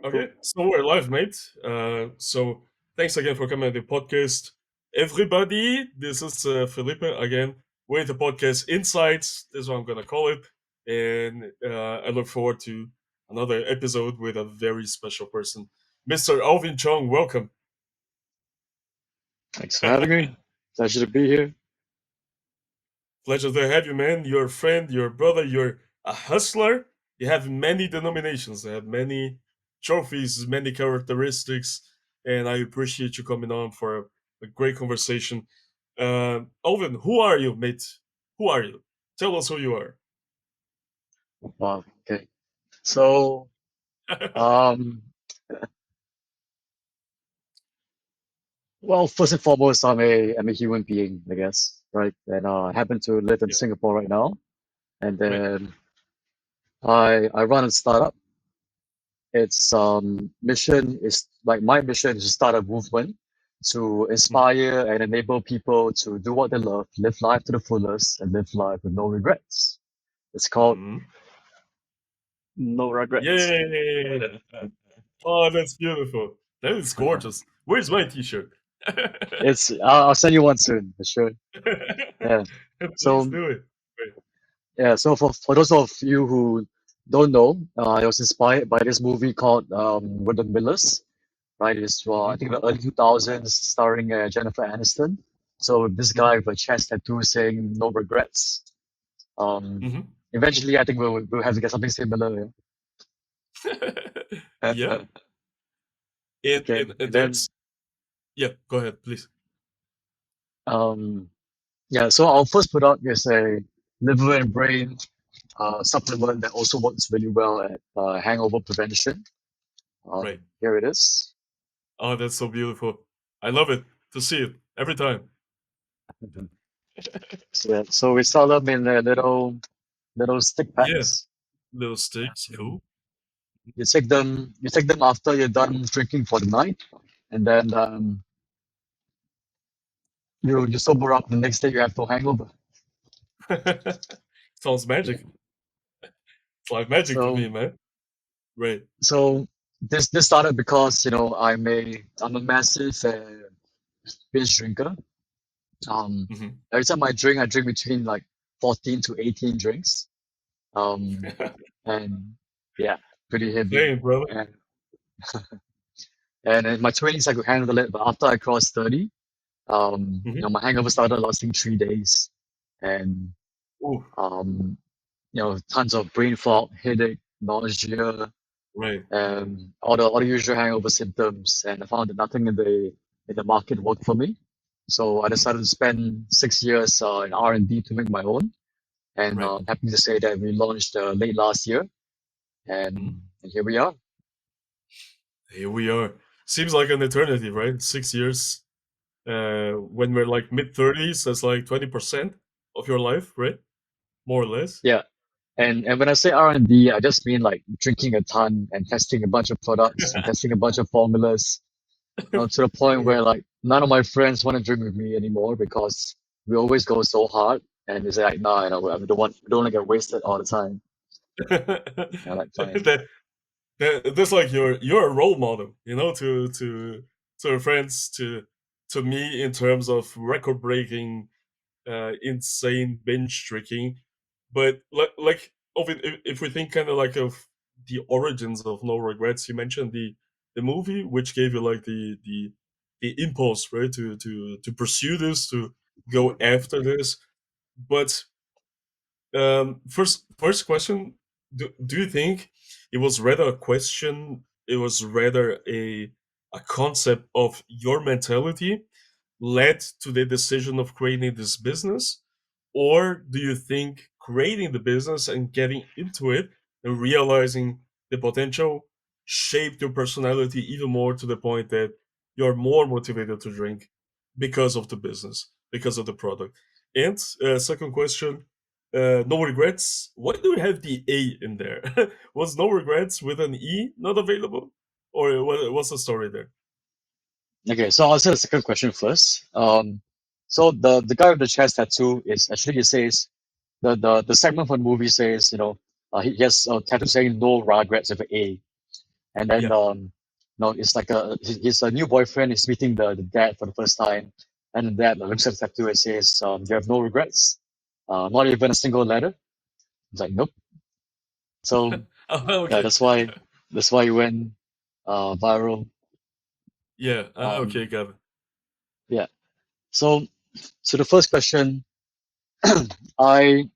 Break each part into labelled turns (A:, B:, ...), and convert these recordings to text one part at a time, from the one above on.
A: Cool.
B: Okay, so we're live, mate. So thanks again for coming to the podcast. Everybody, this is Felipe again with the podcast Insights. This is what I'm going to call it. And I look forward to another episode with a very special person. Mr. Alvin Chong, welcome.
A: Thanks for having me. Pleasure to be here.
B: Pleasure to have you, man. You're a friend, you're a brother, you're a hustler. You have many denominations, you have many trophies, many characteristics, and I appreciate you coming on for a great conversation. Alvin, who are you, mate? Who are you? Tell us who you are.
A: Wow. Okay. So, um, well, first and foremost, I'm a human being, I guess, right? And I happen to live in
B: Yeah,
A: Singapore right now. And
B: right.
A: then I run a startup. Its mission is like my mission is to start a movement to
B: Mhm.
A: inspire and enable people to do what they love, live life to the fullest, and live life with no regrets. It's called
B: Mhm.
A: No Regrets.
B: Yay! Oh, that's beautiful. That is gorgeous. Where's my t-shirt?
A: It's I'll send you one soon for sure. Yeah.
B: Please
A: So
B: do it. Right.
A: yeah. So for those of you who don't know, it was inspired by this movie called With the Millers. Right? It's I
B: Mhm.
A: think the early 2000s, starring Jennifer Aniston. So this
B: Mhm.
A: guy with a chest tattoo saying "No regrets." Um,
B: Mhm.
A: Eventually, I think we'll have to get something similar.
B: Yeah,
A: Yeah.
B: and,
A: Okay.
B: and, and
A: And then
B: that's yeah. Go ahead, please.
A: um, yeah. So our first product is a liver and brain supplement that also works really well at hangover prevention.
B: Right.
A: Here it is.
B: Oh, that's so beautiful. I love it to see it every time.
A: Mhm. So, yeah, so we sell them in little stick
B: Yeah,
A: packs.
B: little sticks.
A: Mhm.
B: Cool.
A: You take them after you're done drinking for the night, and then you sober up. The next day you have no hangover.
B: Sounds
A: Yeah.
B: magic. It's like magic to
A: So
B: me, man. Right.
A: so this started because I'm a massive binge drinker. Um,
B: Hmm.
A: every time I drink between like 14 to 18 drinks. Um, and yeah, pretty heavy.
B: Same, brother.
A: And and in my 20s I could handle it, but after I crossed 30,
B: Hmm.
A: my hangover started lasting 3 days, and
B: Ooh,
A: um, tons of brain fog, headache, nausea,
B: right.
A: and all the usual hangover symptoms. And I found that nothing in the market worked for me. So I
B: Hmm.
A: decided to spend 6 years in R&D to make my own. And
B: Right.
A: I'm happy to say that we launched late last year,
B: Hmm.
A: and here we are.
B: Here we are. Seems like an eternity, right? 6 years. When we're like mid 30s, that's like 20% of your life, right? More or less.
A: Yeah. And when I say R&D, I just mean like drinking a ton and testing a bunch of products and testing a bunch of formulas, to the point
B: Right.
A: where like none of my friends want to drink with me anymore because we always go so hard. And it's like, nah, we don't want to get wasted all the time. Yeah, like fine.
B: that, that's like you're a role model, to your friends, to me in terms of record breaking, insane binge drinking. But like of it, if we think kind of like of the origins of No Regrets, you mentioned the movie, which gave you like the impulse, right, to pursue this, to go after this. But first question: do you think it was rather a question? It was rather a concept of your mentality led to the decision of creating this business, or do you think creating the business and getting into it and realizing the potential shaped your personality even more to the point that you're more motivated to drink because of the business, because of the product? And second question, no regrets. Why do we have the A in there? Was no regrets with an E not available, or what's the story there?
A: Okay, so I'll answer the second question first. So the guy with the chest tattoo is actually, it says the segment from the movie says, he has a tattoo saying "No regrets" with an A. And then,
B: Yeah.
A: it's like his a new boyfriend is meeting the dad for the first time. And the dad looks at the tattoo and says, you have no regrets? Not even a single letter? It's like, nope. So,
B: Oh,
A: yeah,
B: okay.
A: that's why it went, viral.
B: Yeah.
A: Um,
B: Okay, got it.
A: yeah. So, so the first question, I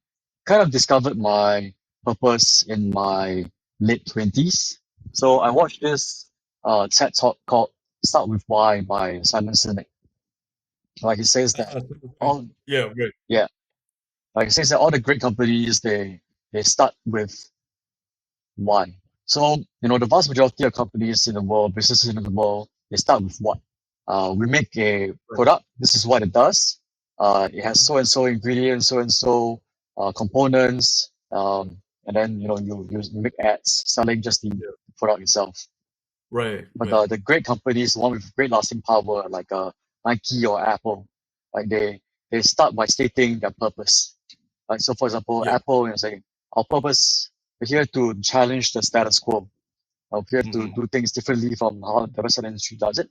A: kind of discovered my purpose in my late 20s. So I watched this TED talk called Start With Why by Simon Sinek. Like he says that
B: Okay.
A: all
B: Yeah, right.
A: yeah, like he says that all the great companies they start with why. So, the vast majority of companies in the world, businesses in the world, they start with what? We make a
B: Right.
A: product. This is what it does. It has
B: Mhm.
A: so and so ingredients, so and so components, and then you make ads selling just the
B: Yeah.
A: product itself.
B: Right,
A: But
B: right.
A: the great companies, the one with great lasting power, like Nike or Apple, like they start by stating their purpose. Like so, for example,
B: Yeah.
A: Apple is saying our purpose, we're here to challenge the status quo. We have to
B: Hmm.
A: do things differently from how the rest of the industry does it.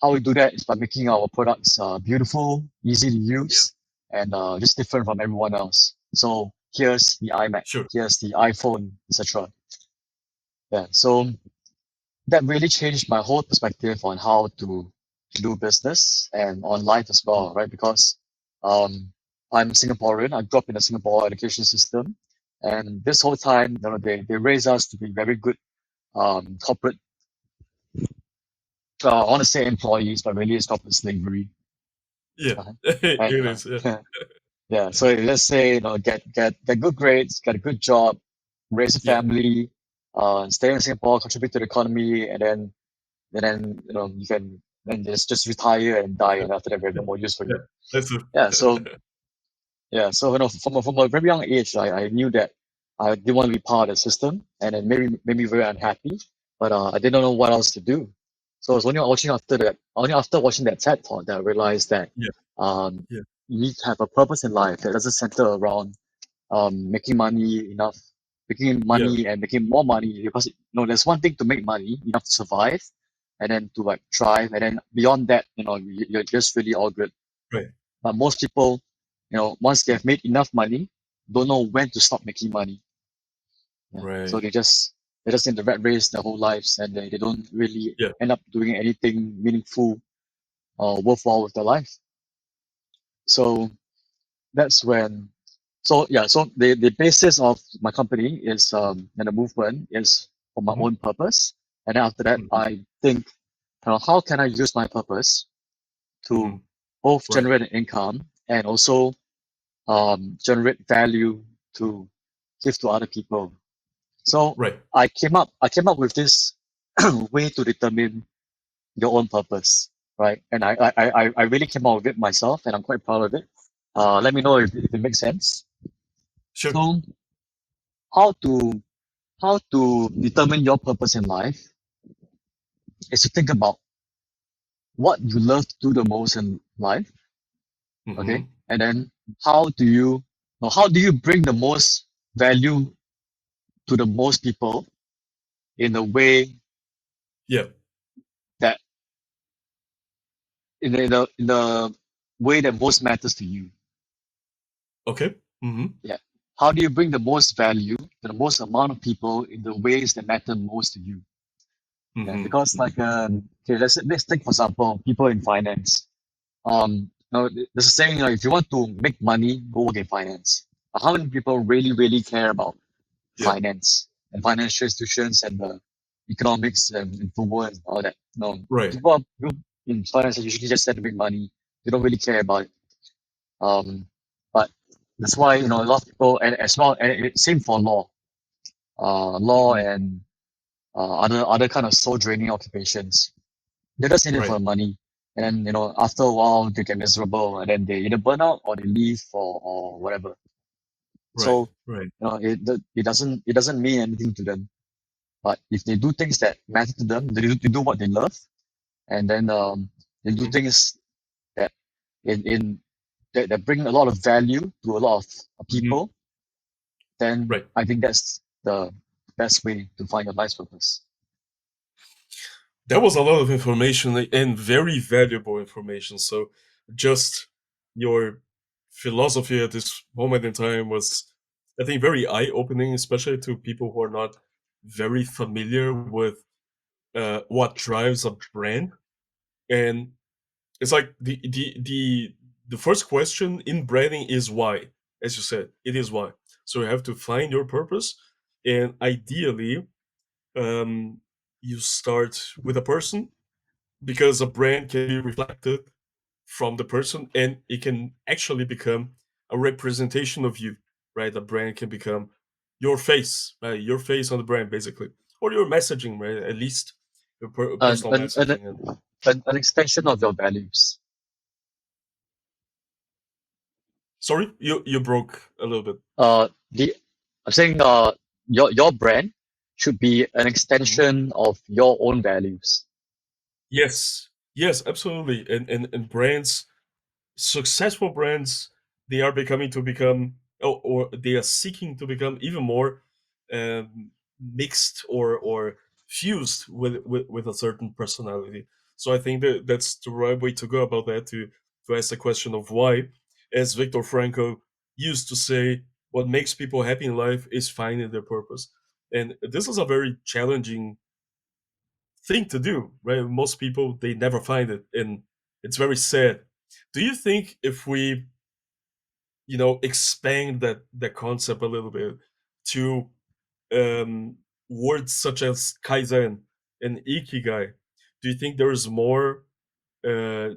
A: How we do that is by making our products beautiful, easy to
B: Yeah.
A: use, and just different from everyone else. So here's the iMac,
B: Sure.
A: here's the iPhone, etc. Yeah, so that really changed my whole perspective on how to do business and on life as
B: Mm.
A: well, right? Because um, I'm Singaporean. I grew up in the Singapore education system, and this whole time, they raised us to be very good corporate. I want to say employees, but really it's corporate slavery.
B: Yeah.
A: Uh,
B: It
A: right?
B: is. Yeah.
A: Yeah. So let's say get good grades, get a good job, raise a
B: Yeah.
A: family, stay in Singapore, contribute to the economy, and then you can then just retire and die, and after that we have no more use for
B: Yeah.
A: you.
B: That's it.
A: Yeah. So yeah. So from a very young age, I knew that I didn't want to be part of the system, and it made me very unhappy. But I didn't know what else to do. So I was only after watching that TED talk that I realized that
B: Yeah.
A: um,
B: Yeah.
A: you need to have a purpose in life that doesn't center around making money enough, making
B: Yeah.
A: money and making more money, because there's one thing to make money enough to survive, and then to like thrive, and then beyond that, you're just really all good.
B: Right.
A: But most people, once they have made enough money, don't know when to stop making money. Yeah. So
B: Right.
A: they're just in the rat race their whole lives, and they don't really
B: Yeah.
A: end up doing anything meaningful or worthwhile with their life. So that's when so yeah, so the basis of my company is and the movement is for my
B: Hmm.
A: own purpose. And then after that
B: Hmm.
A: I think, how can I use my purpose
B: Hmm.
A: to both
B: Right.
A: generate an income and also generate value to give to other people. So
B: Right.
A: I came up with this way to determine your own purpose, right? And I really came up with it myself, and I'm quite proud of it. Let me know if it makes sense.
B: Sure.
A: So how to how to determine your purpose in life is to think about what you love to do the most in life, okay?
B: Hmm.
A: And then how do you how do you bring the most value to the most people in a way
B: Yeah.
A: that in the way that most matters to you.
B: Okay. Hmm.
A: Yeah. How do you bring the most value to the most amount of people in the ways that matter most to you? Yeah,
B: Hmm.
A: because like okay, let's take for example people in finance. There's a saying, if you want to make money, go work in finance. But how many people really care about
B: Yeah.
A: finance and financial institutions and the economics and football and all that? No,
B: Right.
A: people in finance are usually just there to make money. They don't really care about it. But that's why a lot of people, and as well, and same for law
B: Hmm.
A: and other kind of soul draining occupations. They're just in it for
B: Right.
A: the money. And then, after a while, they get miserable and then they either burn out or they leave or whatever.
B: Right.
A: So,
B: Right.
A: it doesn't mean anything to them. But if they do things that matter to them, they do what they love, and then they do
B: Hmm.
A: things that in that bring a lot of value to a lot of
B: Hmm.
A: people, then
B: Right.
A: I think that's the best way to find your life's purpose.
B: That was a lot of information and very valuable information. So, just your philosophy at this moment in time was, I think, very eye opening, especially to people who are not very familiar with what drives a brand. And it's like the first question in branding is why, as you said, it is why. So you have to find your purpose, and ideally, um, you start with a person, because a brand can be reflected from the person, and it can actually become a representation of you, right? A brand can become your face, right? Your face on the brand, basically, or your messaging, right? At least your
A: And
B: personal
A: an, an,
B: messaging. And
A: an extension of your values.
B: sorry, you broke a little bit.
A: The I'm saying your brand should be an
B: Mhm.
A: extension of your own values.
B: Yes, yes, absolutely. And brands, successful brands, they are becoming to become, or they are seeking to become even more mixed or fused with a certain personality. So I think that that's the right way to go about that, to ask the question of why. As Viktor Frankl used to say, what makes people happy in life is finding their purpose. And this is a very challenging thing to do, right? Most people, they never find it, and it's very sad. Do you think if we, expand that concept a little bit to um, words such as kaizen and ikigai, do you think there is more uh,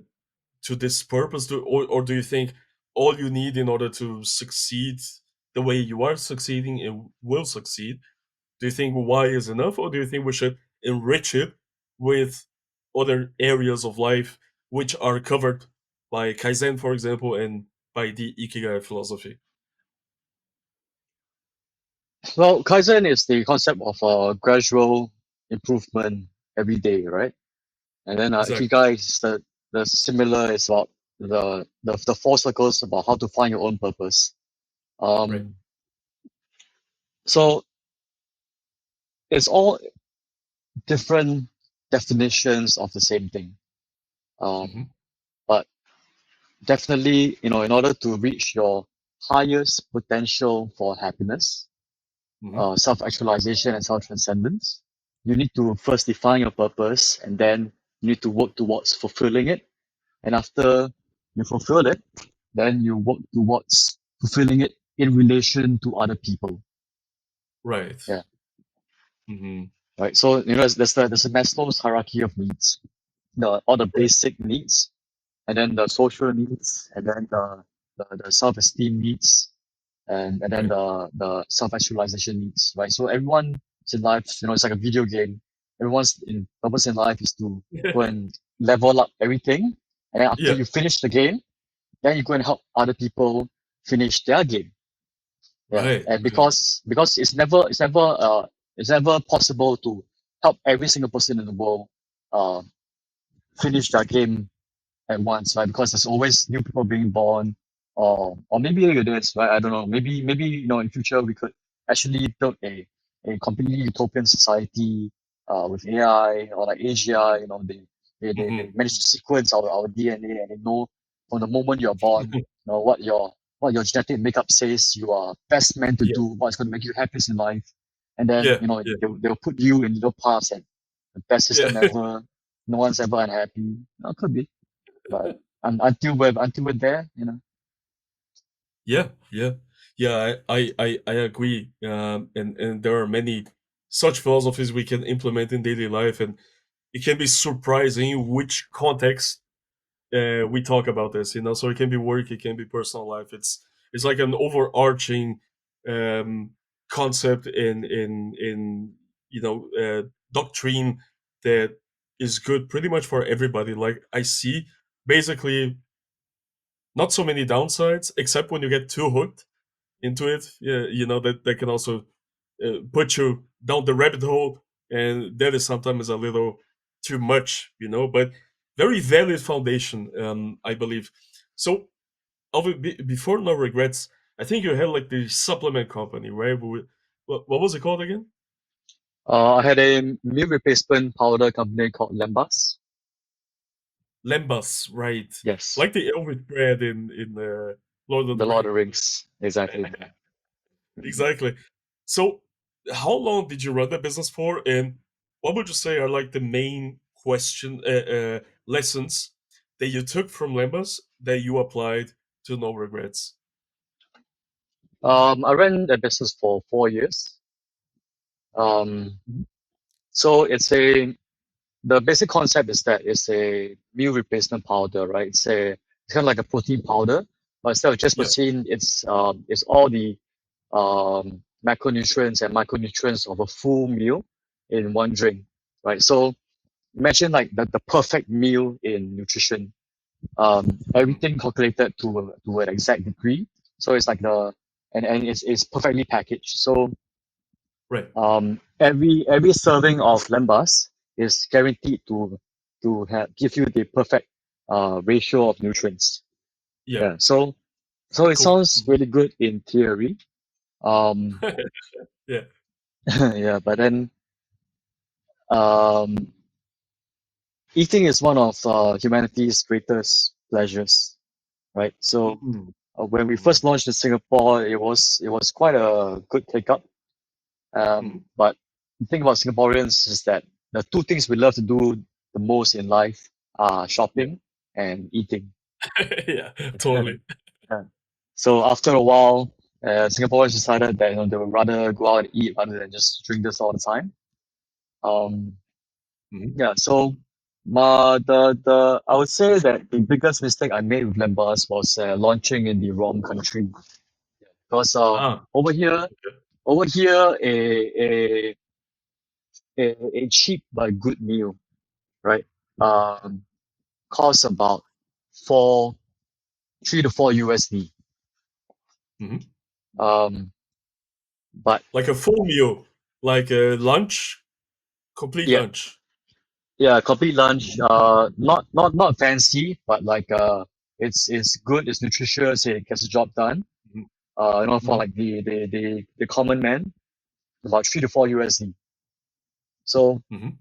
B: to this purpose, or do you think all you need in order to succeed the way you are succeeding and will succeed, do you think why is enough, or do you think we should enrich it with other areas of life which are covered by Kaizen, for example, and by the Ikigai philosophy?
A: Well, Kaizen is the concept of gradual improvement every day, right? And then
B: Exactly.
A: Ikigai is the similar is about the four circles about how to find your own purpose.
B: Right.
A: Um, so it's all different definitions of the same thing.
B: Mm-hmm.
A: But definitely, in order to reach your highest potential for happiness,
B: Mm-hmm.
A: self-actualization and self-transcendence, you need to first define your purpose and then you need to work towards fulfilling it. And after you fulfill it, then you work towards fulfilling it in relation to other people.
B: Right.
A: Yeah.
B: Mm-hmm.
A: Right. So, there's a Maslow's hierarchy of needs, all the
B: Right.
A: basic needs, and then the social needs, and then the self-esteem needs, and then
B: Right.
A: the self-actualization needs, right? So everyone's in life, it's like a video game. Everyone's in purpose in life is to go and level up everything, and then after
B: Yeah.
A: you finish the game, then you go and help other people finish their game. Yeah,
B: Right.
A: and
B: Right.
A: because it's never possible to help every single person in the world uh finish their game at once, right? Because there's always new people being born, or maybe it is, right? I don't know. Maybe in future we could actually build a completely utopian society with AI or like AGI. They
B: Mm-hmm.
A: manage to sequence our DNA and they know from the moment you're born, what your genetic makeup says you are best meant to
B: Yeah.
A: do, what's going to make you happiest in life, and then
B: Yeah. Yeah.
A: they'll put you in little paths and the best system
B: Yeah.
A: ever. No one's ever unhappy. Could be. But until we're there,
B: Yeah. Yeah. Yeah. I agree. And there are many such philosophies we can implement in daily life, and it can be surprising which context we talk about this. So it can be work, it can be personal life. It's like an overarching um, concept in doctrine that is good pretty much for everybody. Like I see basically not so many downsides, except when you get too hooked into it. Yeah, that can also put you down the rabbit hole, and that is sometimes a little too much. But very valid foundation, I believe. So, Alvin, before No Regrets, I think you had like the supplement company, right? What was it called again?
A: I had a meal replacement powder company called Lembas.
B: Lembas, right?
A: Yes,
B: Like the Elvis bread in Lord of
A: the
B: the
A: Lord of the
B: Rings.
A: Rings. Exactly. Mhm.
B: Exactly. So, how long did you run the business for, and what would you say are like the main lessons that you took from Lembas that you applied to No Regrets?
A: I ran the business for 4 years. Um,
B: Mhm.
A: so the basic concept is that it's a meal replacement powder, right? It's kind of like a protein powder, but instead of just
B: Yeah.
A: protein, it's all the macronutrients and micronutrients of a full meal in one drink, right? So imagine like the perfect meal in nutrition.
B: Mhm.
A: Everything calculated to an exact degree. So it's like and it's perfectly packaged. So
B: Right.
A: every serving of lembas is guaranteed to give you the perfect ratio of nutrients.
B: Yeah.
A: Yeah. So it
B: Cool.
A: sounds
B: Mhm.
A: really good in theory. Um,
B: Yeah.
A: yeah, but then um, eating is one of humanity's greatest pleasures, right? So
B: Mhm.
A: when we
B: Mhm.
A: first launched in Singapore, it was quite a good take up.
B: Mhm.
A: But the thing about Singaporeans is that the two things we love to do the most in life are
B: Yeah.
A: shopping and eating.
B: Yeah. Totally.
A: Yeah. So after a while, Singaporeans decided that they would rather go out and eat rather than just drink this all the time. Um,
B: Mhm.
A: yeah. So the I would say that the biggest mistake I made with Lembas was launching in the wrong country because
B: Ah.
A: over here
B: Okay.
A: over here a cheap but good meal, right? Um, costs about four, 3 to 4 USD.
B: Mhm.
A: Um, but
B: Like a full meal, like a lunch, complete
A: yeah,
B: lunch.
A: yeah, complete lunch. Not fancy, but like it's good. It's nutritious. It gets the job done.
B: Mhm.
A: For
B: Mhm.
A: like the common man, about 3 to 4 USD. So
B: Mhm.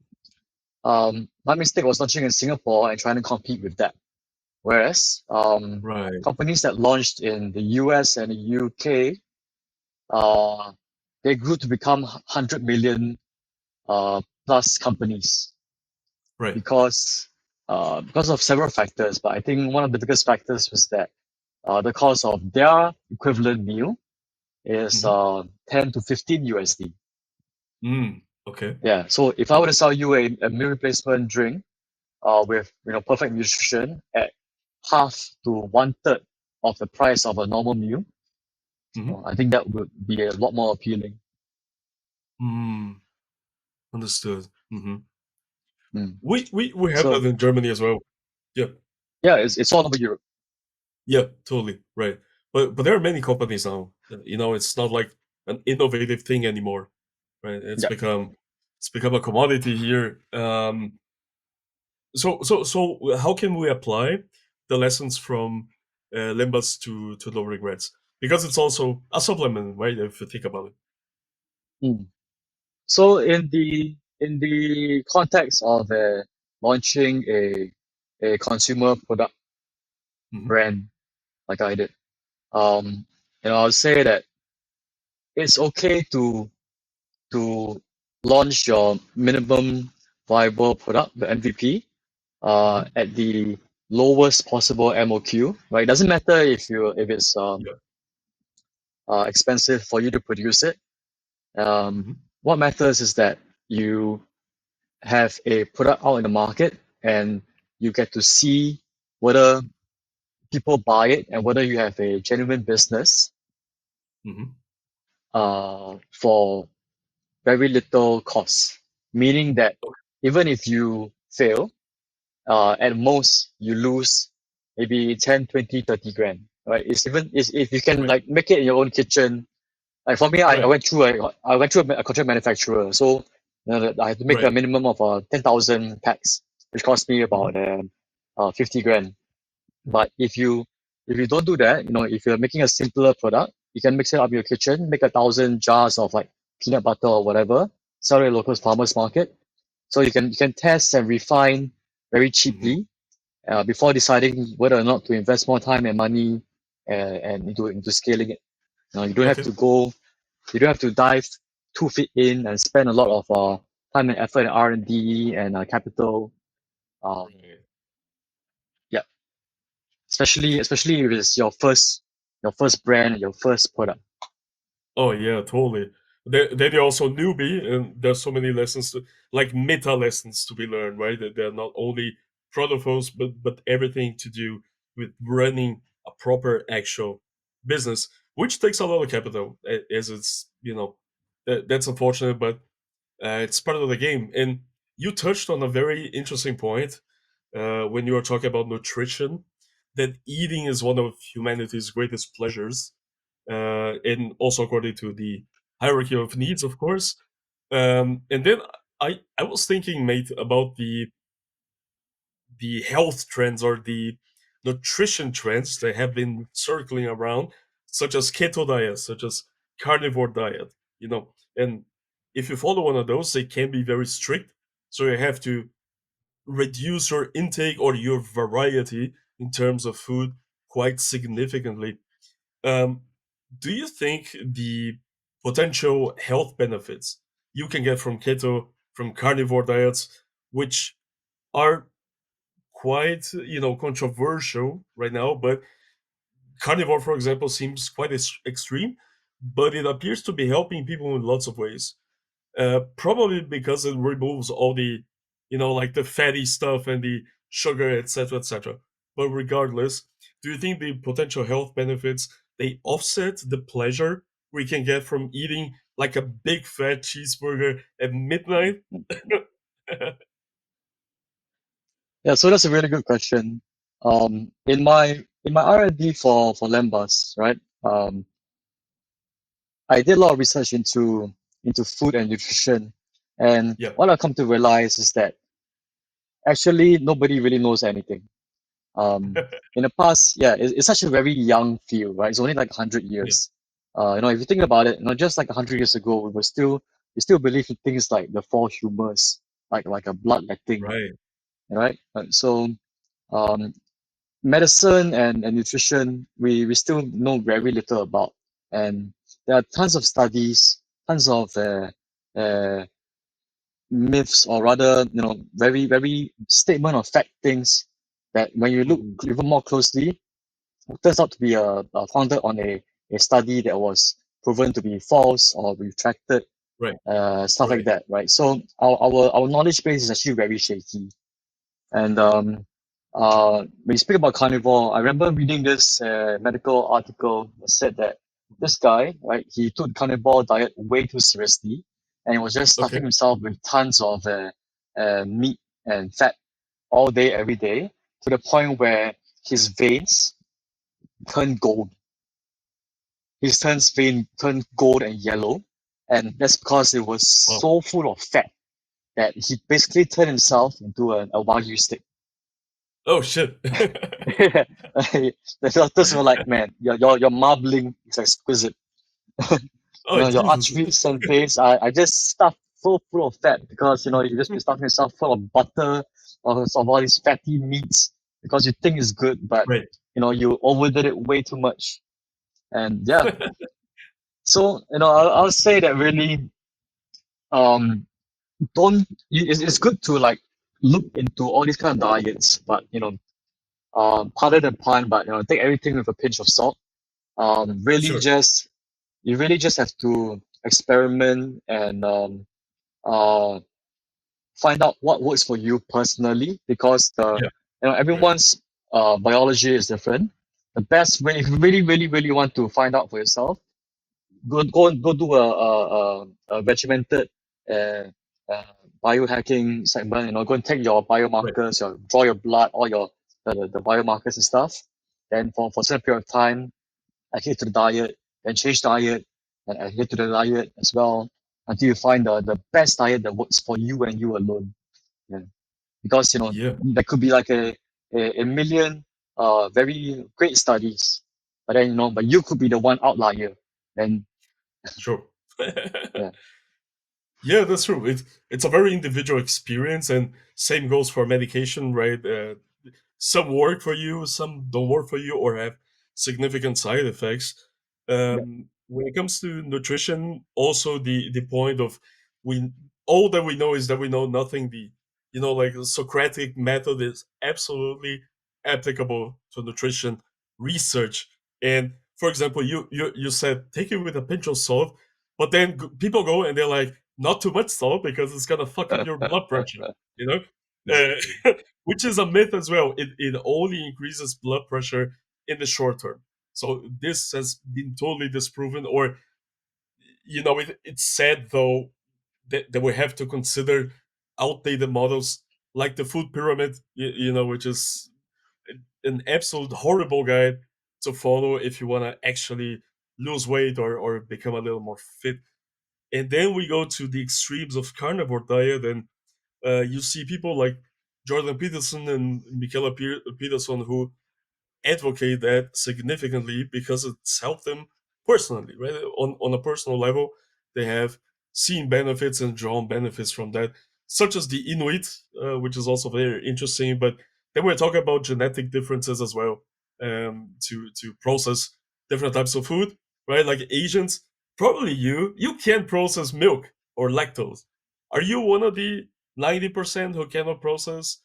A: my mistake was launching in Singapore and trying to compete with that. Whereas
B: Right.
A: companies that launched in the US and the UK, uh, they grew to become 100 million plus companies
B: Right.
A: because of several factors. But I think one of the biggest factors was that the cost of their equivalent meal is
B: Mhm.
A: 10 to 15 USD.
B: Mm. Okay.
A: Yeah. So if I were to sell you a meal replacement drink with perfect nutrition at half to one third of the price of a normal meal,
B: Mhm.
A: I think that would be a lot more appealing.
B: Mm. Understood. Mhm.
A: Mm.
B: We have
A: So
B: that in Germany as well. Yeah.
A: yeah, it's all over Europe.
B: Yeah. Totally. Right. But there are many companies now. It's not like an innovative thing anymore. Right. It's
A: Yeah.
B: become a commodity here. So how can we apply the lessons from Limbas to No Regrets? Because it's also a supplement, right? If you think about it.
A: Mm. So in the context of launching a consumer product
B: Hmm.
A: brand like I did, um, I would say that it's okay to launch your minimum viable product, the MVP,
B: Hmm.
A: at the lowest possible MOQ. Right? It doesn't matter if it's
B: Yeah.
A: expensive for you to produce it. Um,
B: Hmm.
A: what matters is that you have a product out in the market and you get to see whether people buy it and whether you have a genuine business
B: Hmm.
A: for very little cost. Meaning that
B: Okay.
A: even if you fail, at most you lose maybe 10, 20, 30 grand. Right? It's if you can
B: Right.
A: like make it in your own kitchen. Like for me, I
B: Right.
A: went through a contract manufacturer, so I had to make a
B: Right.
A: minimum of 10,000 packs, which cost me
B: Hmm.
A: about 50 grand. But if you don't do that, if you're making a simpler product, you can mix it up in your kitchen, make 1,000 jars of like peanut butter or whatever, sell it at local farmers market. So you can test and refine very
B: Hmm.
A: cheaply before deciding whether or not to invest more time and money and into scaling it. You don't have
B: Okay.
A: to go, you don't have to dive 2 feet in and spend a lot of time and effort and R&D and capital. Um,
B: Right.
A: yeah, especially if it's your first brand, your first product.
B: Oh yeah, totally. Then you're also newbie, and there's so many lessons like meta lessons to be learned, right? That they're not only protocols, but everything to do with running a proper actual business, which takes a lot of capital, as it's that's unfortunate, but it's part of the game. And you touched on a very interesting point when you were talking about nutrition, that eating is one of humanity's greatest pleasures, and also according to the hierarchy of needs, of course. And then I was thinking, mate, about the health trends or the nutrition trends that have been circling around, such as keto diet, such as carnivore diet, and if you follow one of those, they can be very strict. So you have to reduce your intake or your variety in terms of food quite significantly. Um, do you think the potential health benefits you can get from keto, from carnivore diets, which are quite controversial right now, but carnivore, for example, seems quite extreme, but it appears to be helping people in lots of ways. Probably because it removes all the, like the fatty stuff and the sugar, etc., etc. But regardless, do you think the potential health benefits they offset the pleasure we can get from eating like a big fat cheeseburger at midnight?
A: Yeah, so that's a really good question. In my R&D for Lambus, right? I did a lot of research into food and nutrition, and
B: Yeah.
A: what I've come to realize is that actually nobody really knows anything. In the past, yeah, it's such a very young field, right? It's only like 100
B: Yeah.
A: years. If you think about it, just like 100 years ago, we still believe in things like the four humors, like a bloodletting,
B: Right.
A: right? So um, medicine and nutrition, we still know very little about, and there are tons of studies, tons of myths, or rather, very very statement of fact things that when you look
B: Mhm.
A: even more closely, it turns out to be founded on a study that was proven to be false or retracted,
B: Right.
A: stuff like
B: Right.
A: that, right? So our knowledge base is actually very shaky. And when you speak about carnivore, I remember reading this medical article that said that this guy, right, he took carnivore diet way too seriously, and he was just stuffing
B: Okay.
A: himself with tons of meat and fat all day, every day, to the point where his veins turned gold. His vein turned gold and yellow, and that's because it was
B: Wow.
A: so full of fat that he basically turned himself into a wagyu steak.
B: Oh shit.
A: The doctors were like, man, your marbling is exquisite.
B: Oh
A: Your
B: Jesus.
A: arteries and veins are just stuffed full of fat because you just be stuffing yourself full of butter or of all these fatty meats because you think it's good, but
B: Right.
A: you overdid it way too much. And yeah, so I'll say that really, um don't it's good to like look into all these kind of diets, but pardon the pun, but take everything with a pinch of salt. Really
B: Sure.
A: just you really just have to experiment and uh find out what works for you personally, because
B: Yeah. Right.
A: everyone's biology is different. The best way, if you really really really want to find out for yourself, go do a regimented uh, uh, biohacking segment. Go and take your
B: Right.
A: biomarkers, draw your blood, all your the biomarkers and stuff. Then for a certain period of time, adhere to the diet, then change diet, and adhere to the diet as well until you find the best diet that works for you and you alone. Yeah. Because
B: Yeah.
A: there could be like a million very great studies, but then but you could be the one outlier. Then
B: Sure.
A: yeah.
B: Yeah, that's true. It's a very individual experience, and same goes for medication, right? Some work for you, some don't work for you, or have significant side effects.
A: Yeah.
B: When it comes to nutrition, also the point of we all that we know is that we know nothing. Like the Socratic method is absolutely applicable to nutrition research. And for example, you said take it with a pinch of salt, but then people go and they're like, not too much salt because it's gonna fuck up your blood pressure. You know,
A: Exactly.
B: which is a myth as well. It only increases blood pressure in the short term. So this has been totally disproven. Or it's said though that we have to consider outdated models like the food pyramid, which is an absolute horrible guide to follow if you want to actually lose weight or become a little more fit. And then we go to the extremes of carnivore diet, and you see people like Jordan Peterson and Michaela Peterson who advocate that significantly because it's helped them personally, right? On a personal level, they have seen benefits and drawn benefits from that, such as the Inuit, which is also very interesting. But then we're talking about genetic differences as well, to process different types of food, right? Like Asians, probably you can process milk or lactose. Are you one of the 90% who cannot process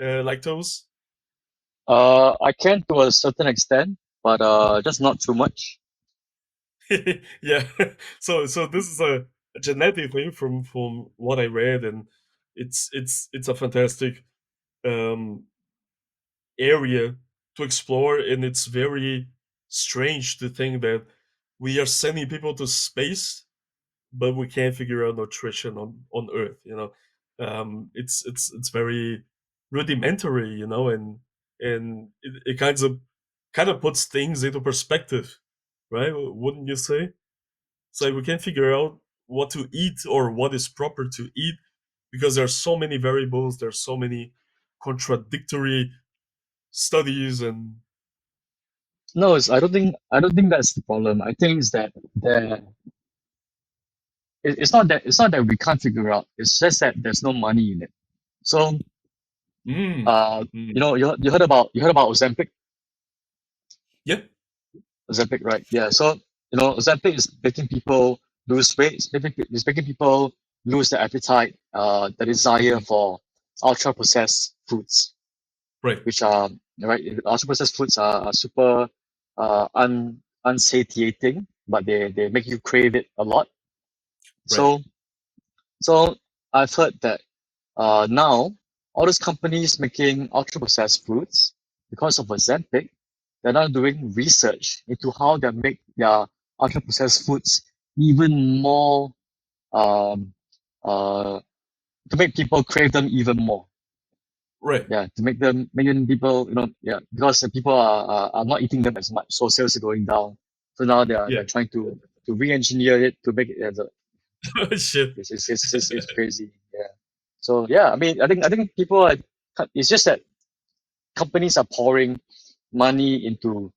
B: lactose?
A: I can to a certain extent, but just not too much.
B: Yeah. So this is a genetic thing from what I read, and it's a fantastic um area to explore, and it's very strange to think that we are sending people to space, but we can't figure out nutrition on Earth. It's very rudimentary, and it kind of puts things into perspective, right? Wouldn't you say? So we can figure out what to eat or what is proper to eat because there are so many variables, there's so many contradictory studies and
A: No, I don't think that's the problem. I think it's that there it's not that we can't figure out. It's just that there's no money in it. So
B: mm, mm,
A: you heard about Ozempic.
B: yeah,
A: Ozempic, right? Yeah. So Ozempic is making people lose weight. It's making people lose their appetite, the desire
B: mm,
A: for ultra processed foods,
B: right,
A: which are right. Ultra processed foods are super unsatiating, but they make you crave it a lot.
B: right,
A: So so I've heard that now all those companies making ultra processed foods, because of Ozempic, they're now doing research into how they make their ultra processed foods even more um uh to make people crave them even more.
B: right,
A: Yeah, to make them people, yeah, because the people are not eating them as much, so sales are going down. So now they're
B: yeah.
A: trying to re-engineer it to make it as a
B: Shit.
A: it's crazy. Yeah. So yeah, I think people are. It's just that companies are pouring money into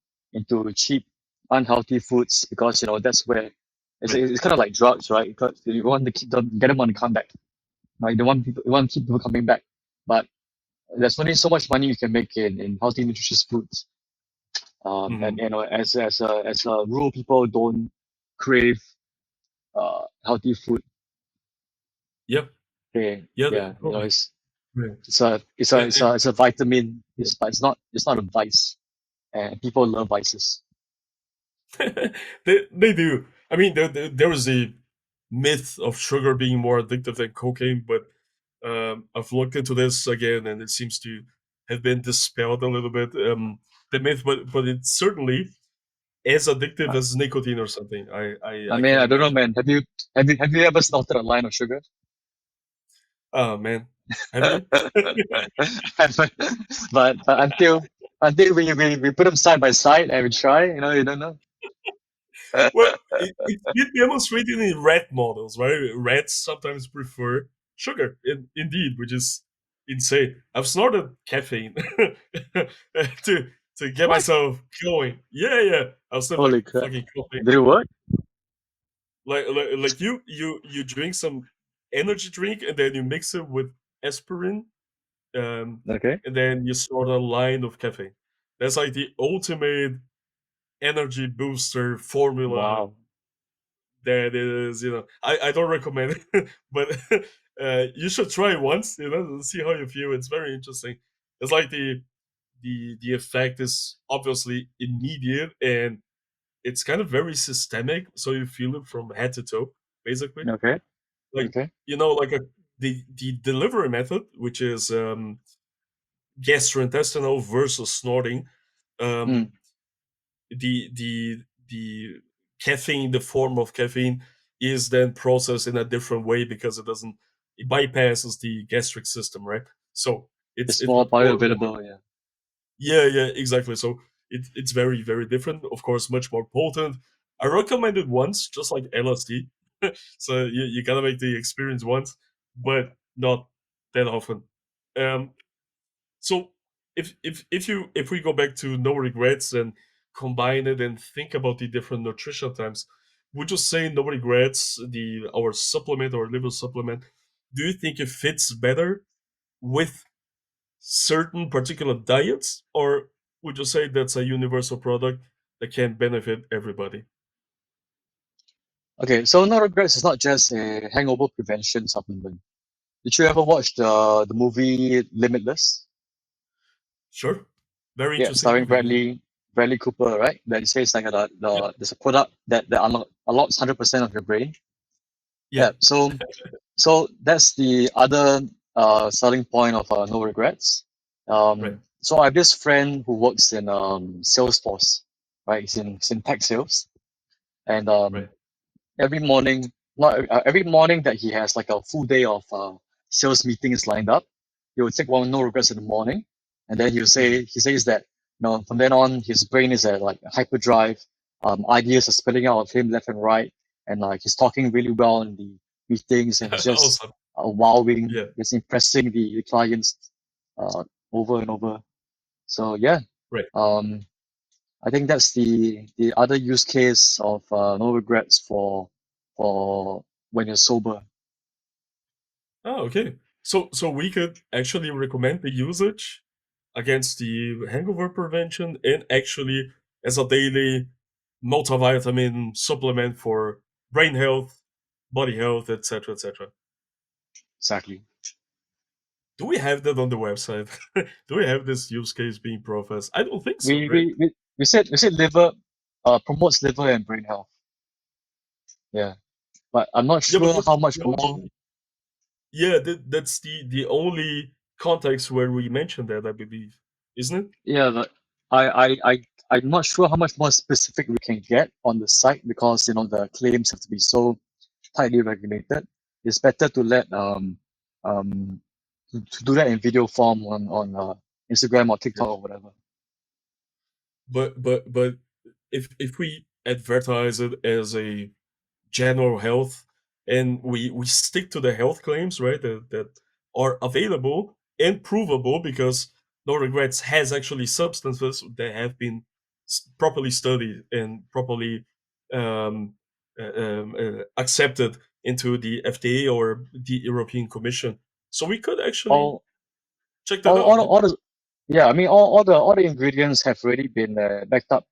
A: cheap, unhealthy foods because that's where it's,
B: Right.
A: it's kind of like drugs, right? Because you want to keep them, get them on the comeback. Right? You want to keep people coming back, but there's only so much money you can make in healthy, nutritious foods. And
B: Hmm.
A: as rural people don't crave healthy food.
B: Yep.
A: Okay,
B: Yeah,
A: yeah,
B: totally.
A: it's
B: Right.
A: it's a it's a
B: And,
A: it's
B: and
A: a it's a vitamin. But it's not a vice, and people love vices.
B: they do. I mean, there is a myth of sugar being more addictive than cocaine, but I've looked into this again, and it seems to have been dispelled a little bit. The myth, but it's certainly as addictive
A: I,
B: as nicotine or something.
A: I
B: I
A: mean,
B: can
A: I don't know,
B: imagine.
A: man. Have you ever snorted a line of sugar?
B: Oh man, have you?
A: but until we put them side by side and we try, you don't know.
B: Well, it's been demonstrated in rat models, right? Rats sometimes prefer sugar, indeed, which is insane. I've snorted caffeine to to get
A: What?
B: myself going. Yeah, yeah. I've snorted like
A: Holy crap!
B: fucking coffee.
A: Did it work?
B: Like you drink some. energy drink and then you mix it with aspirin, um,
A: Okay.
B: and then you sort a line of caffeine. That's like the ultimate energy booster formula.
A: Wow.
B: That is, I don't recommend it, but you should try it once, see how you feel. It's very interesting. It's like the effect is obviously immediate and it's kind of very systemic, so you feel it from head to toe, basically.
A: Okay.
B: Like
A: Okay.
B: like the delivery method, which is gastrointestinal versus snorting.
A: Mm.
B: Um, the caffeine, the form of caffeine, is then processed in a different way because it bypasses the gastric system, right? So
A: It's
B: it's
A: more
B: not horrible.
A: bioavailable. Yeah.
B: Yeah, exactly. So it's very, very different. Of course, much more potent. I recommend it once, just like LSD. So you gotta make the experience once, but not that often. Um, so if we go back to no regrets and combine it and think about the different nutrition times, would you say no regrets, the our supplement or liver supplement, do you think it fits better with certain particular diets, or would you say that's a universal product that can benefit everybody?
A: Okay. So no regrets is not just a hangover prevention supplement. Did you ever watch the movie Limitless?
B: Sure. Very
A: Yeah,
B: interesting
A: starring
B: movie. Yeah.
A: Bradley Cooper, right? That it says like
B: Yep.
A: there's a product that unlocks 100% of your brain.
B: Yeah.
A: Yeah. So that's the other selling point of no regrets.
B: Right.
A: So I have this friend who works in Salesforce, right? He's in tech sales, and
B: Right.
A: every morning, not every morning that he has like a full day of sales meetings lined up, he will take one no regrets in the morning, and then
B: Mhm.
A: he says that from then on his brain is at like hyperdrive, ideas are spilling out of him left and right, and like he's talking really well in the meetings, and he's just
B: Awesome.
A: wowing,
B: Yeah.
A: just impressing the clients uh, over and over. So yeah,
B: Right.
A: um, I think that's the other use case of no regrets for when you're sober.
B: Oh, okay. So we could actually recommend the usage against the hangover prevention and actually as a daily multivitamin supplement for brain health, body health, etc., etc.
A: Exactly.
B: Do we have that on the website? Do we have this use case being professed? I don't think so,
A: We
B: right?
A: we we, we said liver promotes liver and brain health. Yeah, but I'm not
B: Yeah, but
A: sure
B: that's
A: how much
B: the
A: more.
B: only, yeah, that's the only context where we mentioned that, I believe, isn't it?
A: Yeah, but I'm not sure how much more specific we can get on the site because the claims have to be so tightly regulated. It's better to let um to do that in video form on Instagram or
B: Yeah.
A: TikTok or whatever.
B: But if we advertise it as a general health and we stick to the health claims, right, that are available and provable, because no regrets has actually substances that have been properly studied and properly um, accepted into the FDA or the European Commission, so we could actually
A: All
B: check that out. Yeah.
A: all the yeah, I mean all the ingredients have already been backed up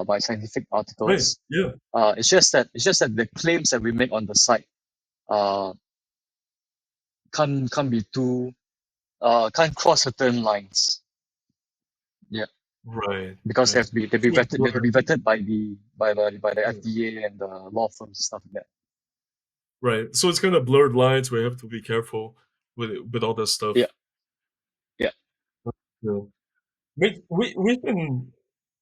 A: by scientific
B: Right.
A: articles.
B: Yeah.
A: It's just that the claims that we make on the site uh can't be too can't cross certain lines. Yeah,
B: Right.
A: because
B: Right. So it's
A: they have to
B: blurred.
A: be vetted by the
B: Yeah.
A: FDA and the law firms and stuff like that.
B: Right. So it's kind of blurred lines. We have to be careful with all that
A: Yeah,
B: stuff.
A: yeah.
B: Yeah. We've been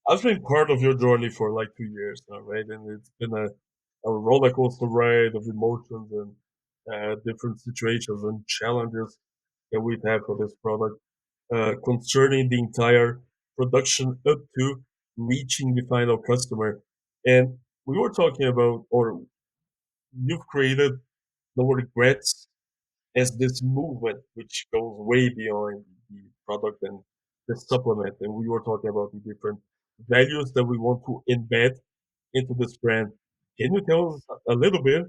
B: I've been part of your journey for like 2 years now, right? And it's been a roller coaster ride of emotions and different situations and challenges that we've had for this product, concerning the entire production up to reaching the final customer. And we were talking about, or you've created no regrets as this movement which goes way beyond the product and the supplement. And we were talking about the different values that we want to embed into this brand. Can you tell us a little bit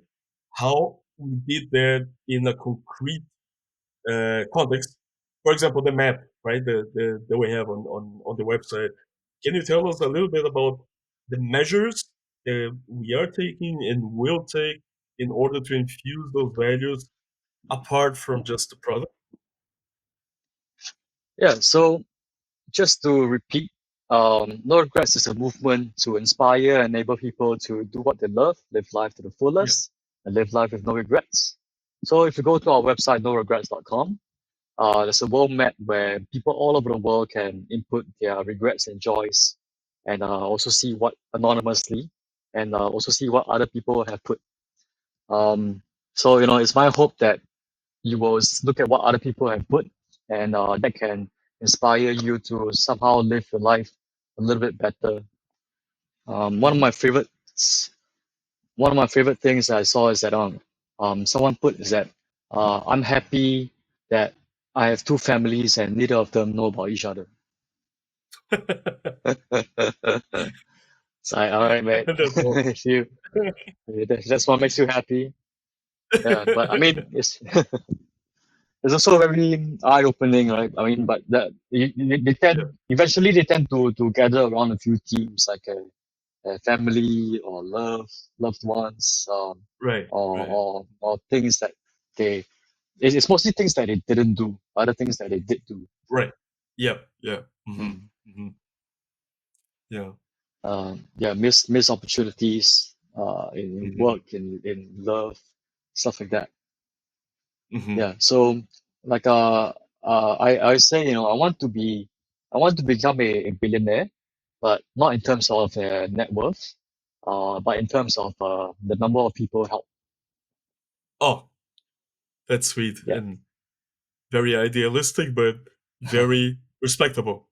B: how we did that in a concrete context. For example, the map, right? That we have on the website. Can you tell us a little bit about the measures we are taking and will take in order to infuse those values apart from just the product?
A: Yeah, so just to repeat, No Regrets is a movement to inspire and enable people to do what they love, live life to the
B: Yeah.
A: fullest, and live life with no regrets. So if you go to our website, noregrets.com, there's a world map where people all over the world can input their regrets and joys and also see what anonymously and also see what other people have put. Um, so, it's my hope that you will look at what other people have put and that can inspire you to somehow live your life a little bit better. One of
B: Hmm.
A: my favorites, one of my favorite things I saw is that someone put is that I'm happy that I have two families and neither of them know about each other. It's like, all right, mate.
B: That's all.
A: If that's what makes you happy, yeah. But I mean, it's also very eye-opening, right? I mean, but they
B: Yeah.
A: tend eventually they tend to gather around a few themes like a family or loved ones,
B: Right. Right.
A: or things that they. It's mostly things that they didn't do, other things that they did do.
B: Right. Yeah. Yeah. Hmm.
A: Mm.
B: Hmm. Yeah.
A: Yeah, miss opportunities, in
B: Hmm.
A: work, in love, stuff like that.
B: Hmm.
A: Yeah. So like I say, I want to become a billionaire, but not in terms of net worth, but in terms of the number of people helped.
B: Oh, that's sweet
A: Yeah.
B: and very idealistic, but very respectable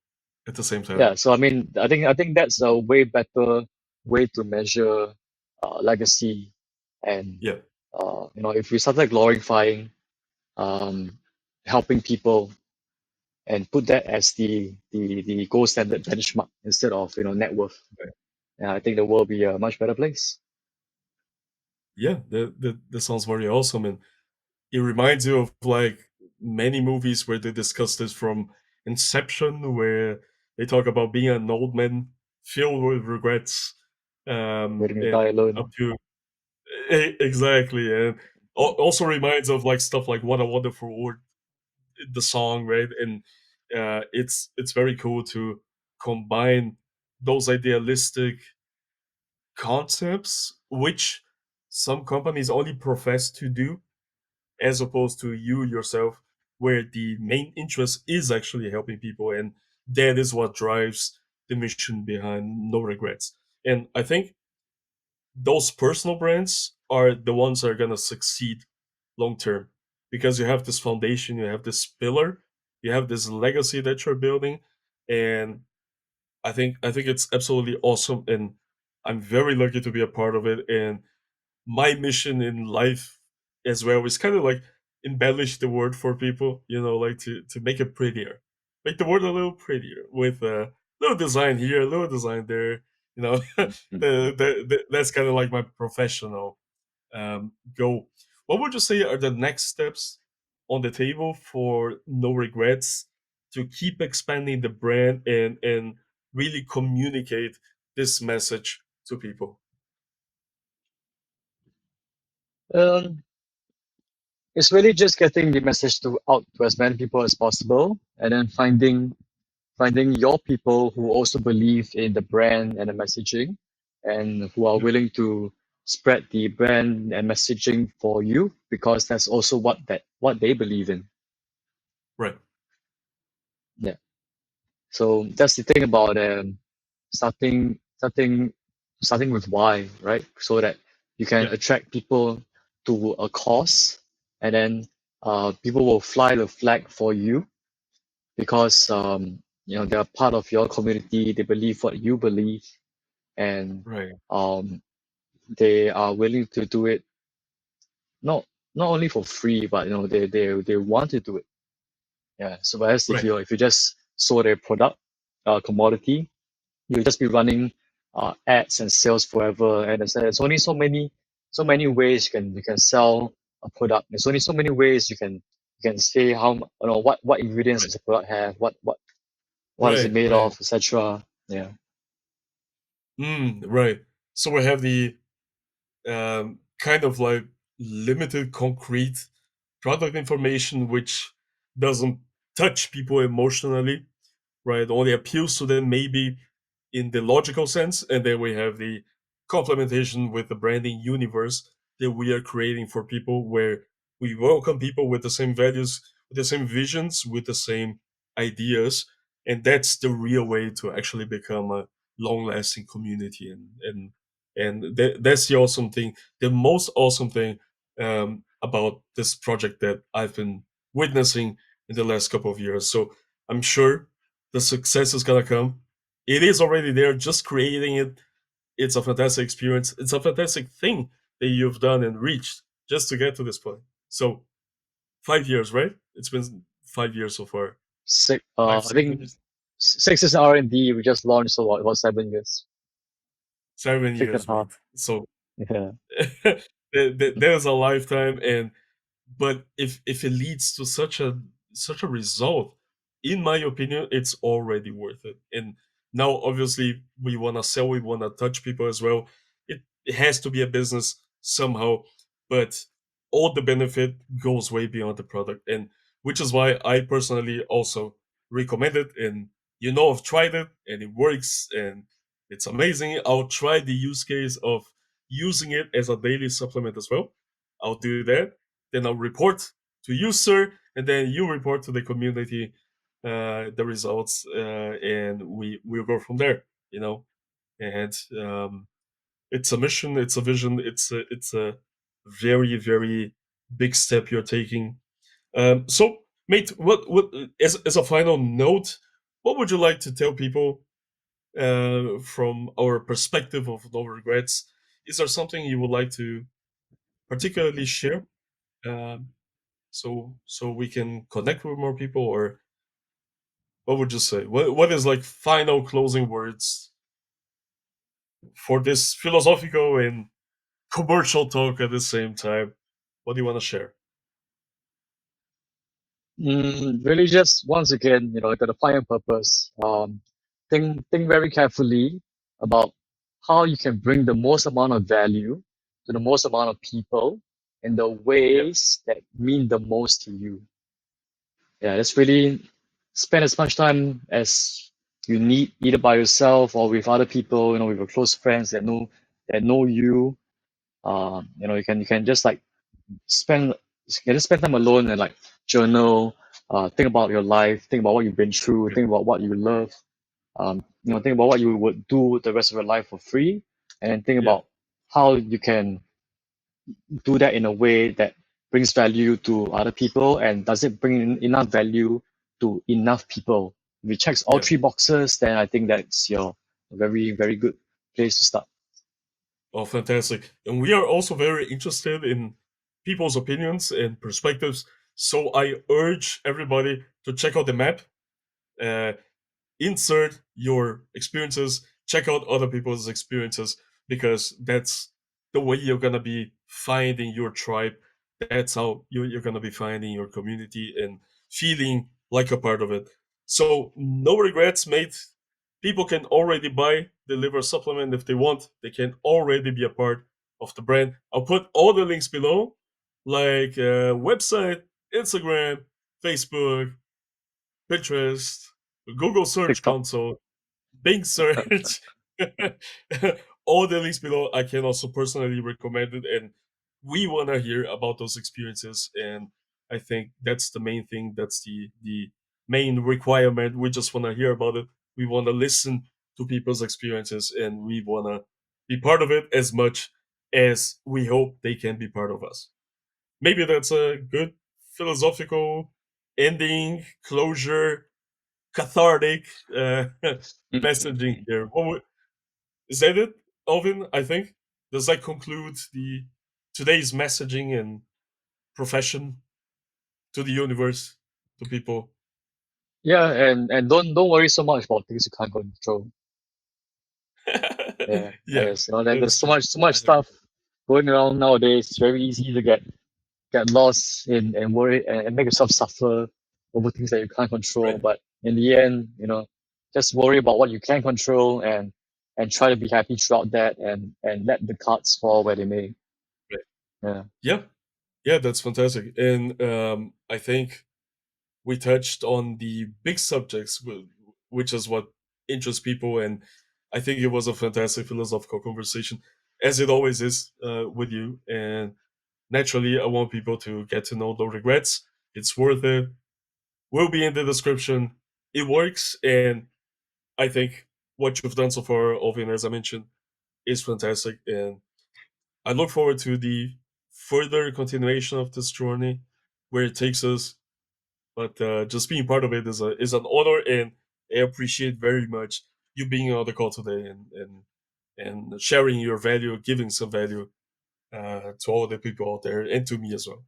B: at the same time.
A: Yeah. So I mean, I think that's a way better way to measure legacy, and
B: Yeah.
A: if we started glorifying um helping people and put that as the gold standard benchmark instead of net worth.
B: Right.
A: Yeah, I think the world will be a much better place.
B: Yeah. That sounds very awesome, and it reminds you of like many movies where they discuss this from Inception, where they talk about being an old man filled with regrets,
A: Waiting to die
B: and up
A: alone.
B: to exactly, and also reminds of like stuff like "What a Wonderful World," the song, right? And it's very cool to combine those idealistic concepts, which some companies only profess to do, as opposed to you yourself, where the main interest is actually helping people, and that is what drives the mission behind No Regrets. And I think those personal brands are the ones that are gonna succeed long term, because you have this foundation, you have this pillar, you have this legacy that you're building, and I think it's absolutely awesome, and I'm very lucky to be a part of it. And my mission in life as well is kind of like embellish the word for people, like to make it prettier, make the word a little prettier with a little design here, a little design there. That's kind of like my professional goal. What would you say are the next steps on the table for No Regrets to keep expanding the brand and really communicate this message to people?
A: Um, it's really just getting the message out to as many people as possible, and then finding your people who also believe in the brand and the messaging, and who are
B: Yeah.
A: willing to spread the brand and messaging for you because that's also what they believe in.
B: Right.
A: Yeah. So that's the thing about starting starting starting with why, right? So that you can
B: Yeah.
A: attract people to a cause, and then people will fly the flag for you because they're part of your community. They believe what you believe, and
B: Right.
A: um, they are willing to do it not not only for free, but they want to do it. Yeah. So whereas if
B: Right.
A: you just sold a product, commodity, you'll just be running ads and sales forever. And there's only so many ways you can sell a product. There's only so many ways you can say what ingredients
B: Right.
A: does the product have, what is it
B: Right.
A: made
B: Right.
A: of, etc. Yeah.
B: Right. So we have the kind of like limited concrete product information which doesn't touch people emotionally, right? Only appeals to them maybe in the logical sense. And then we have the complementation with the branding universe that we are creating for people, where we welcome people with the same values, with the same visions, with the same ideas. And that's the real way to actually become a long lasting community. That's the awesome thing. The most awesome thing about this project that I've been witnessing in the last couple of years. So I'm sure the success is gonna come. It is already there. Just creating it, it's a fantastic experience. It's a fantastic thing that you've done and reached just to get to this point. So 5 years, right? It's been 5 years so far. Five,
A: I
B: six
A: think
B: years,
A: 6 is R&D. We just launched, so about 7 years,
B: 7 years,
A: and a
B: mate.
A: half.
B: So
A: Yeah.
B: there's a lifetime, and but if it leads to such a result, in my opinion, it's already worth it. And now obviously we want to sell, we want to touch people as well. It has to be a business somehow, but all the benefit goes way beyond the product, and which is why I personally also recommend it. And I've tried it and it works and it's amazing. I'll try the use case of using it as a daily supplement as well. I'll do that. Then I'll report to you, sir, and then you report to the community the results, and we'll go from there. You know, and it's a mission, it's a vision, it's a very very big step you're taking. So, mate, what as a final note, what would you like to tell people from our perspective of no regrets? Is there something you would like to particularly share? Um, so we can connect with more people, or what would you say? What is like final closing words for this philosophical and commercial talk at the same time? What do you want to share?
A: Really, just once again, you got to find a purpose. Think very carefully about how you can bring the most amount of value to the most amount of people in the
B: Yeah,
A: ways that mean the most to you. Yeah, just really spend as much time as you need, either by yourself or with other people, with your close friends that know you. You can just like spend you can just spend time alone and like journal, think about your life, think about what you've been through,
B: yeah,
A: think about what you love, think about what you would do the rest of your life for free, and then think
B: yeah,
A: about how you can do that in a way that brings value to other people, and does it bring in enough value to enough people. If it checks all
B: yeah.
A: three boxes, then I think that's your very, very good place to start.
B: Oh, fantastic! And we are also very interested in people's opinions and perspectives. So I urge everybody to check out the map. Uh, Insert your experiences, check out other people's experiences, because that's the way you're gonna be finding your tribe. That's how you're gonna be finding your community and feeling like a part of it. So no regrets, mate. People can already buy the liver supplement if they want. They can already be a part of the brand. I'll put all the links below, like website, Instagram, Facebook, Pinterest, Google Search
A: TikTok.
B: Console, Bing Search, all the links below. I can also personally recommend it, and we want to hear about those experiences. And I think that's the main thing. That's the main requirement. We just want to hear about it. We want to listen to people's experiences, and we want to be part of it as much as we hope they can be part of us. Maybe that's a good philosophical ending, closure, cathartic messaging here. Is that it, Alvin? I think, does that conclude the today's messaging and profession to the universe, to people?
A: Yeah, and don't worry so much about things you can't control. Yeah,
B: Yeah,
A: there's so
B: that's
A: much
B: true.
A: so much
B: I agree.
A: stuff going around nowadays. It's very easy to get get lost in and worry and make yourself suffer over things that you can't control.
B: Right.
A: But in the end, just worry about what you can control and try to be happy throughout that and let the cards fall where they may.
B: Right.
A: Yeah.
B: Yeah. Yeah, that's fantastic. And I think we touched on the big subjects, which is what interests people. And I think it was a fantastic philosophical conversation, as it always is with you. And naturally, I want people to get to know No Regrets. It's worth it. Will be in the description. It works. And I think what you've done so far, Alvin, as I mentioned, is fantastic. And I look forward to the further continuation of this journey, where it takes us. But just being part of it is an honor, and I appreciate very much you being on the call today and sharing your value, giving some value to all the people out there and to me as well.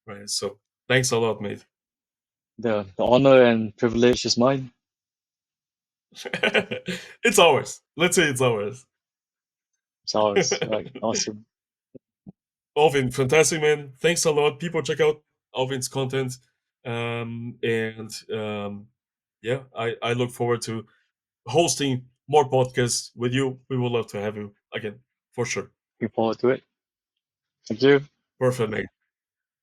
B: Right. So thanks a lot, mate.
A: The honor and privilege is mine.
B: It's ours. Let's say it's ours.
A: It's ours. Right. Awesome.
B: Alvin, fantastic man. Thanks a lot. People check out Alvin's content. And yeah, I look forward to hosting more podcasts with you. We would love to have you again, for sure.
A: Looking forward to it. Thank you.
B: Perfect, mate.